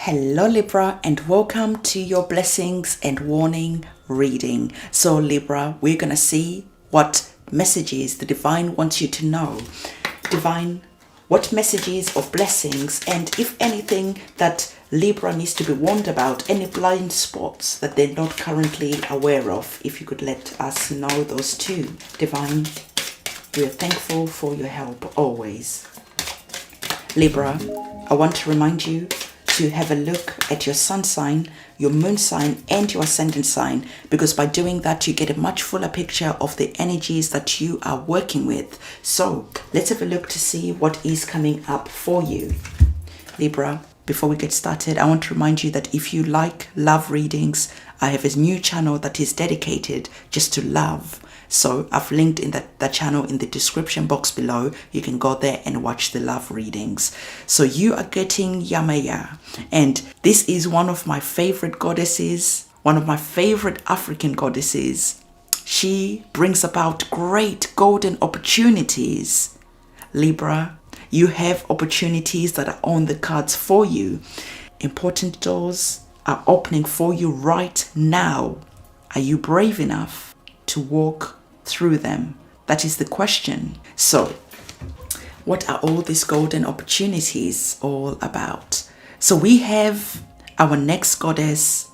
Hello Libra, and welcome to your blessings and warning reading. So Libra, we're going to see what messages the divine wants you to know. Divine, what messages of blessings, and if anything that Libra needs to be warned about, any blind spots that they're not currently aware of, if you could let us know those too. Divine, we are thankful for your help always. Libra, I want to remind you to have a look at your sun sign, your moon sign, and your ascendant sign, because by doing that you get a much fuller picture of the energies that you are working with. So let's have a look to see what is coming up for you. Libra, before we get started, I want to remind you that if you like love readings, I have a new channel that is dedicated just to love. So I've linked in that channel in the description box below. You can go there and watch the love readings. So you are getting Yamaya. And this is one of my favorite goddesses, one of my favorite African goddesses. She brings about great golden opportunities. Libra, you have opportunities that are on the cards for you. Important doors are opening for you right now. Are you brave enough to walk through them? That is the question. So what are all these golden opportunities all about? So we have our next goddess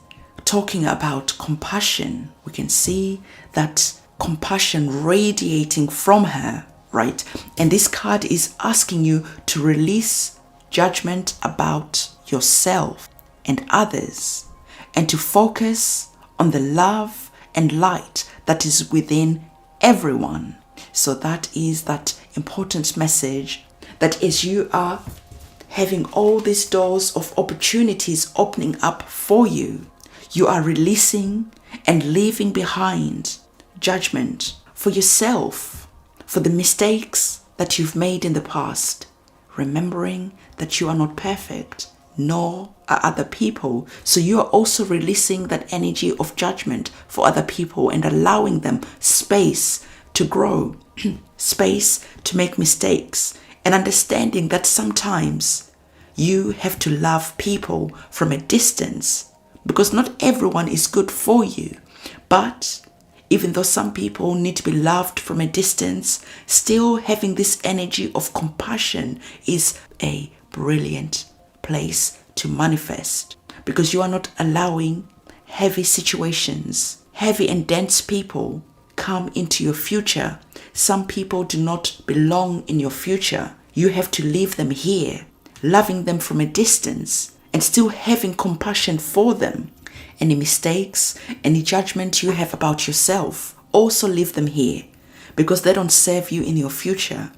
talking about compassion. We can see that compassion radiating from her, right? And this card is asking you to release judgment about yourself and others, and to focus on the love and light that is within everyone. So that is that important message, that as you are having all these doors of opportunities opening up for you, you are releasing and leaving behind judgment for yourself, for the mistakes that you've made in the past, remembering that you are not perfect, nor are other people. So you are also releasing that energy of judgment for other people and allowing them space to grow, space to make mistakes, and understanding that sometimes you have to love people from a distance, because not everyone is good for you. But even though some people need to be loved from a distance, still having this energy of compassion is a brilliant place to manifest, because you are not allowing heavy situations, heavy and dense people come into your future. Some people do not belong in your future. You have to leave them here, loving them from a distance and still having compassion for them. Any mistakes, any judgment you have about yourself, also leave them here, because they don't serve you in your future.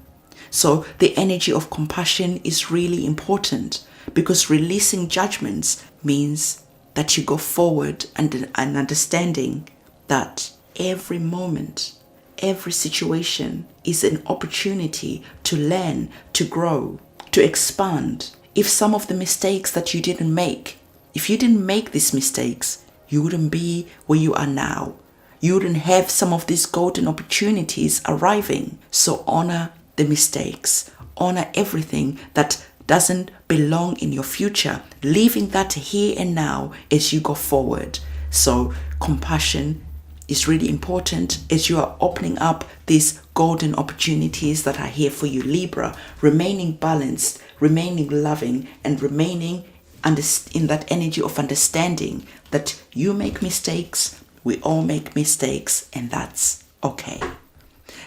So the energy of compassion is really important, because releasing judgments means that you go forward and understanding that every moment, every situation is an opportunity to learn, to grow, to expand. If some of the mistakes that you didn't make, if you didn't make these mistakes, you wouldn't be where you are now. You wouldn't have some of these golden opportunities arriving. So honor the mistakes, honor everything that doesn't belong in your future, leaving that here and now as you go forward. So compassion is really important as you are opening up these golden opportunities that are here for you, Libra. Remaining balanced, remaining loving, and remaining in that energy of understanding that you make mistakes, we all make mistakes, and that's okay.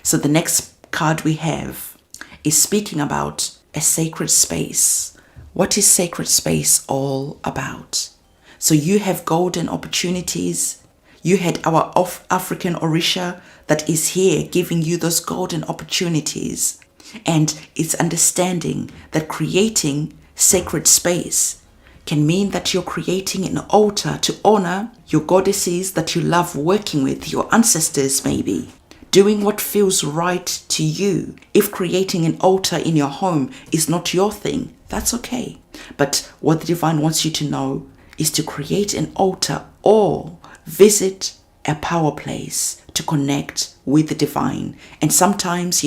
So the next card we have is speaking about a sacred space. What is sacred space all about? So you have golden opportunities. You had our African Orisha that is here giving you those golden opportunities. And it's understanding that creating sacred space can mean that you're creating an altar to honor your goddesses that you love working with, your ancestors maybe. Doing what feels right to you. If creating an altar in your home is not your thing, that's okay. But what the divine wants you to know is to create an altar or visit a power place to connect with the divine. And sometimes,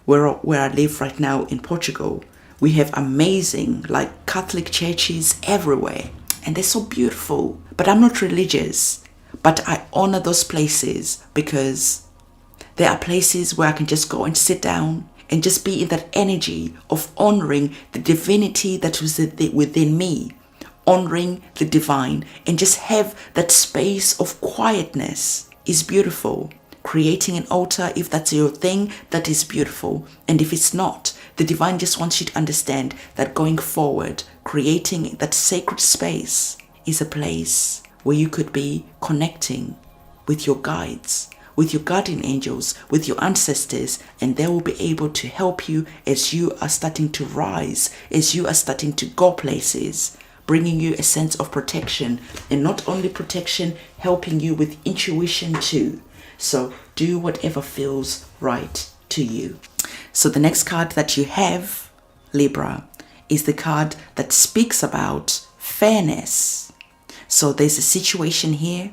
where I live right now in Portugal, We have amazing, like Catholic churches everywhere, and they're so beautiful. But I'm not religious, but I honor those places because there are places where I can just go and sit down and just be in that energy of honoring the divinity that was within me, honoring the divine, and just have that space of quietness is beautiful. Creating an altar, if that's your thing, that is beautiful. And if it's not, the divine just wants you to understand that going forward, creating that sacred space is a place where you could be connecting with your guides, with your guardian angels, with your ancestors, and they will be able to help you as you are starting to rise, as you are starting to go places, bringing you a sense of protection, and not only protection, helping you with intuition too. So do whatever feels right to you. So the next card that you have, Libra, is the card that speaks about fairness. So there's a situation here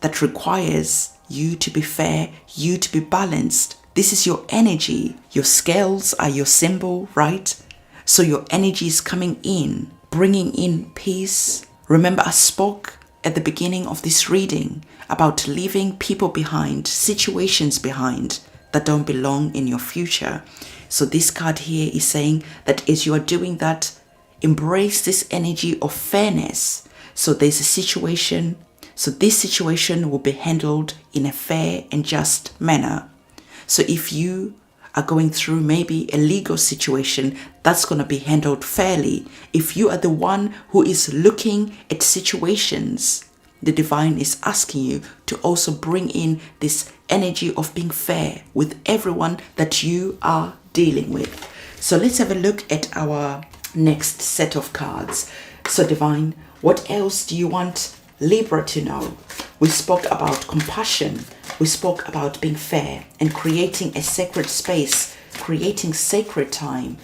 that requires you to be fair, you to be balanced. This is your energy. Your scales are your symbol, right? So your energy is coming in, bringing in peace. Remember, I spoke at the beginning of this reading about leaving people behind, situations behind that don't belong in your future. So this card here is saying that as you are doing that, embrace this energy of fairness. So there's a situation. So this situation will be handled in a fair and just manner. So if you are going through maybe a legal situation, that's going to be handled fairly. If you are the one who is looking at situations, the divine is asking you to also bring in this energy of being fair with everyone that you are dealing with. So let's have a look at our next set of cards. So divine, what else do you want Libra to know? We spoke about compassion. We spoke about being fair and creating a sacred space, creating sacred time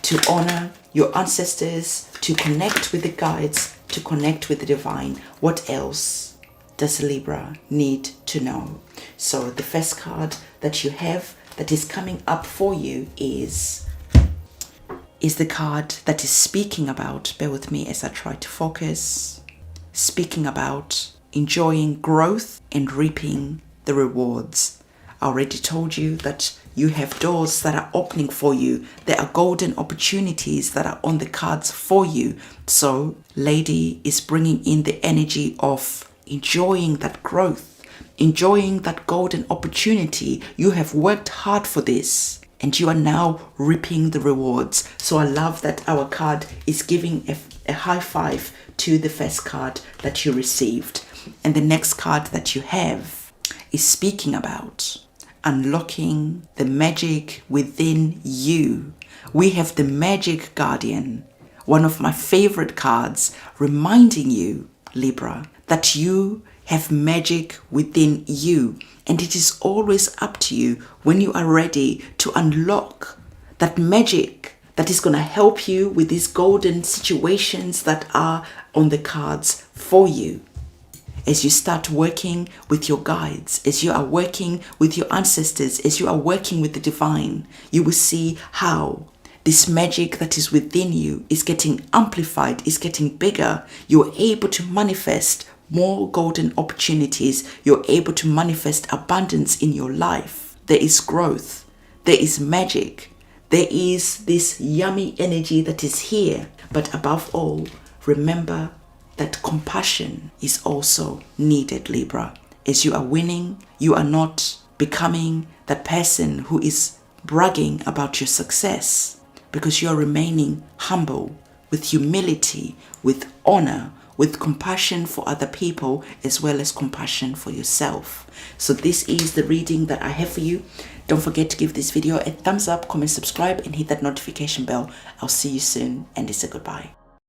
to honor your ancestors, to connect with the guides, to connect with the divine. What else does Libra need to know? So the first card that you have that is coming up for you is the card that is speaking about, bear with me as I try to focus, speaking about enjoying growth and reaping the rewards. I already told you that you have doors that are opening for you. There are golden opportunities that are on the cards for you. So lady is bringing in the energy of enjoying that growth, enjoying that golden opportunity. You have worked hard for this and you are now reaping the rewards. So I love that our card is giving a high five to the first card that you received. And the next card that you have is speaking about unlocking the magic within you. We have the Magic Guardian, one of my favorite cards, reminding you, Libra, that you have magic within you. And it is always up to you when you are ready to unlock that magic that is going to help you with these golden situations that are on the cards for you. As you start working with your guides, as you are working with your ancestors, as you are working with the divine, you will see how this magic that is within you is getting amplified, is getting bigger. You're able to manifest more golden opportunities. You're able to manifest abundance in your life. There is growth. There is magic. There is this yummy energy that is here. But above all, remember that compassion is also needed, Libra. As you are winning, you are not becoming that person who is bragging about your success, because you are remaining humble, with humility, with honor, with compassion for other people, as well as compassion for yourself. So this is the reading that I have for you. Don't forget to give this video a thumbs up, comment, subscribe, and hit that notification bell. I'll see you soon, and it's a goodbye.